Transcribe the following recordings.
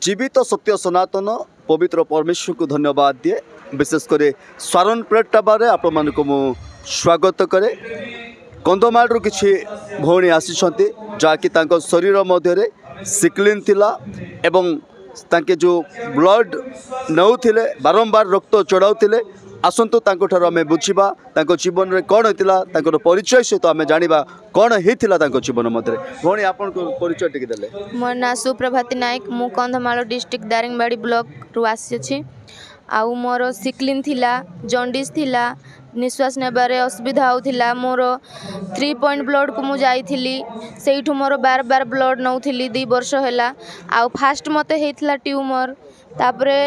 जीवित सत्य सनातन पवित्र परमेश्वर को धन्यवाद दिए। विशेषकर स्वारन प्रेट टाबारे आपण मान को मु स्वागत करे। कंधमाल किसी भौणी आसी जहाँकि शरीर मध्य सिक्लिन थिला एवं तांके जो ब्लड नौथिले बारंबार रक्त चढ़ाउथिले। आसतु आम बुझा जीवन में कौन होता परिचय सहित आम जाना कौन होता जीवन मध्य। भौणी आपन परिचय टिके देले। मोर ना सुप्रभाती नायक मु कंधमाल डिस्ट्रिक्ट दारिंगबाड़ी ब्लॉक रु आसी आउ मोर सिक्लिन थिला जॉन्डिस थिला निश्वास नेबारे असुविधा होता। मोर 3 पॉइंट ब्लड को मुझे से मोर बार बार ब्लड नौली 2 वर्ष है। आउ फास्ट मत होता ट्यूमर तापरे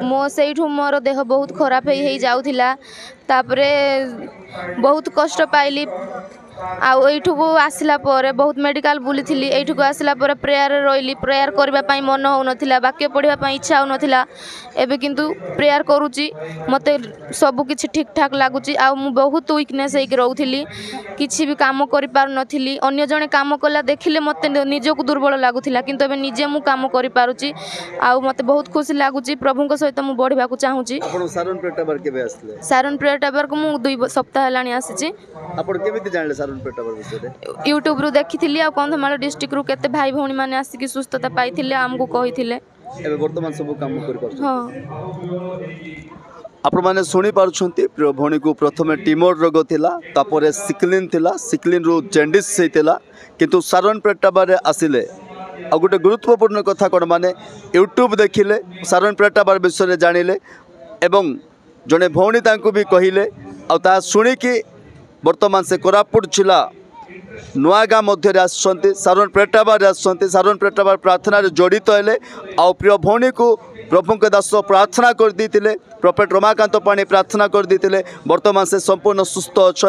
मो से मोर देह बहुत खराब हो जाऊला। तापरे बहुत कष्ट पाइली। आठू आसला बहुत मेडिकल बुली एठू आसला प्रेयर रही प्रेयर करने मन हो वाक्य पढ़ाई इच्छा हो एबे किंतु प्रेयर करुच्ची मत सब किछि ठीक ठाक लगुच। बहुत वीकनेस रोली किसी भी काम कर पार नी। अन्य जने काम कला देखिले मत निजक दुर्बल लगुला किंतु एबे निजे मु काम कर पारुची। मत बहुत खुशी लगुच। प्रभु सहित मुझे बढ़ा चाहूँगी। सारण प्रेयर टाबर को मु 2 सप्ताह है आसी। यूट्यूब रु देखी थी कंधमाल डिस्ट्रिक्ट रु केते भाई भौणी माने आसिक सुस्थता पाई आमको कही वर्तमान सब काम आपण मैंने शुणी पार्टी प्रिय भौणी को प्रथम ट्यूमर रोग थिला तापर सिक्लिन रु जॉन्डिस होता किंतु सारण प्रेट टाबारे आसिले। आ गोटे गुरुत्वपूर्ण कथा कौन माने यूट्यूब देखिले सारण प्रेट टाबार विषय जानिले एवं जड़े भौणी तांको भी कहले आ शुणिकी वर्तमान से कोरापुट जिला नुआगाँ मध्य आसुँच सारण प्रेट टाबार सारण प्रेट टाबार प्रार्थना जड़ित हेले। आ प्रिय भौणी को प्रभु के दास प्रार्थना कर देते प्रॉफेट रमाकांत पाणी प्रार्थना कर देते। वर्तमान से संपूर्ण सुस्थ अच्छा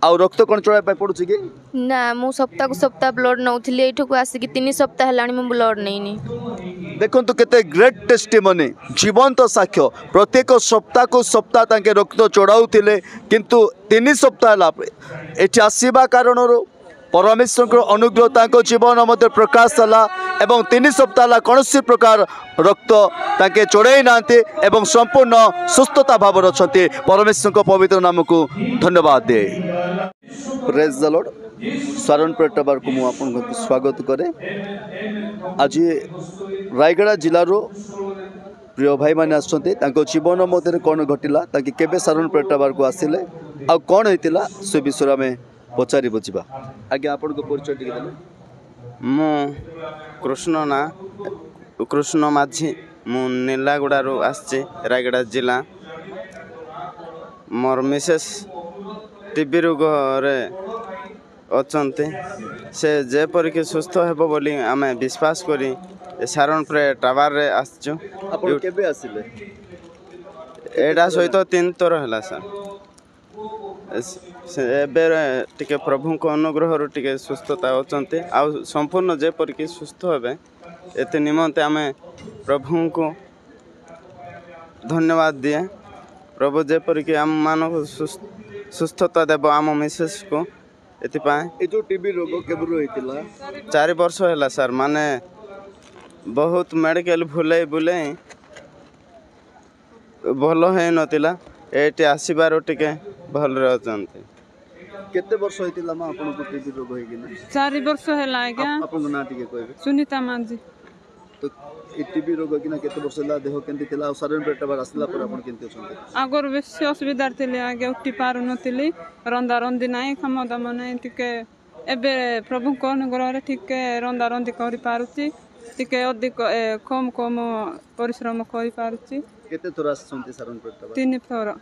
आ रक्त कौन चढ़ाई पड़ुछि कि ना मु सप्ताह को सप्ताह ब्लड नौली एठू आसिक 3 सप्ताह है मु ब्लड नहीं। देखु केते ग्रेट टेस्टिमनी जीवंत साक्ष्य प्रत्येक सप्ताह को सप्ताह तांके रक्त चढ़ाउथिले किंतु 3 सप्ताह है एठी आसीबा कारण परमेश्वर अनुग्रह तांको जीवन मध्य प्रकाश होला एवं 3 सप्ताह कौन प्रकार रक्त तांके चढ़ाई नांती एवं संपूर्ण सुस्थता भाव अच्छे। परमेश्वर को पवित्र नाम को धन्यवाद दे। Praise the lord. स्वारन प्रेट टाबार को मु आपन स्वागत करे। आज रायगड़ा जिलार प्रिय भाई मैंने आसुँच जीवन मध्य कौन घटला केबे सारण प्रेट टाबार को आसिले आ कौन होता से विषय में पचारि बुझा। आज्ञा आपन को परिचय टिके देले। मु कृष्ण ना कृष्ण माझी मु नीलागुड़ा आसचे रायगड़ा जिला। मोर मिसेस टीबी रोग अच्छा से जेपरिक सुस्थ हेब बोली आमे विश्वास करी सारण प्रेट टाबार रे आसचु। आपन केबे आसिले? एडा सहित 3 थर है सर टिके प्रभु को अनुग्रह टिके सुस्थता अच्छा आ संपूर्ण जेपरिक सुस्थ हे एते निमंते आमे प्रभु को धन्यवाद दिए। प्रभु जेपरिक आम मान सुस्थता देव आम मिसेस को ए जो टीबी रोग केबरो होइतिला 4 वर्ष है सर माने बहुत मेडिकल बुले बुले भल है नतिला एटी आसीबार टिके भल रहचंती। केते वर्ष होइतिला मा आपन को टीबी रोग होई कि 4 वर्ष है आज्ञा। आपन ना टिके कहबे सुनीता मांजी तो ए टीबी रोग कि केते वर्ष ला देह केंती थिला सारण प्रेट टाबार आसला पर आपन केंती छथि? आगर बेसी असुविधा थिले आगे उठी पारु नथिली रंदा रंदी नाही खाम दाम नाही टिके एबे प्रभु को अनुग्रह रे टिके रंदा रंदी करि पारुची टिके अधिक कम कम परिश्रम करि पारुची। केते थोर आसछंती सारण प्रेट टाबार? 3 थोर।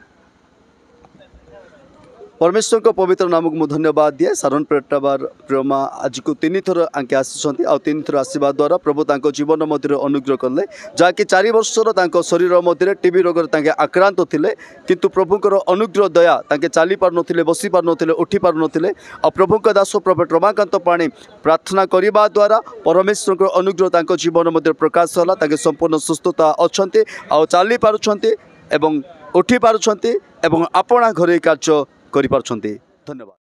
परमेश्वर को पवित्र नाम को धन्यवाद दिए। सारण प्रेट टाबार प्रेमा आज को 3 थर आंके आसी आ 3 थर आसवा द्वारा प्रभु तांको जीवन मध्य अनुग्रह कले जहाँकि 4 वर्षर तांको शरीर मध्य टीबी रोग आक्रांत थिले किंतु प्रभुकर अनुग्रह दया तांके चली पार नथिले बसी पार नथिले उठी पार नथिले आ प्रभु के दास प्रॉफेट रमाकांत पाणी प्रार्थना करने द्वारा परमेश्वर अनुग्रह तांको जीवन मध्य प्रकाश होला तांके संपूर्ण सुस्थता अच्छे आ चली पारुछंती एवं उठी पारुछंती एवं आपणा घरे कार्य करि पारुछंती। धन्यवाद।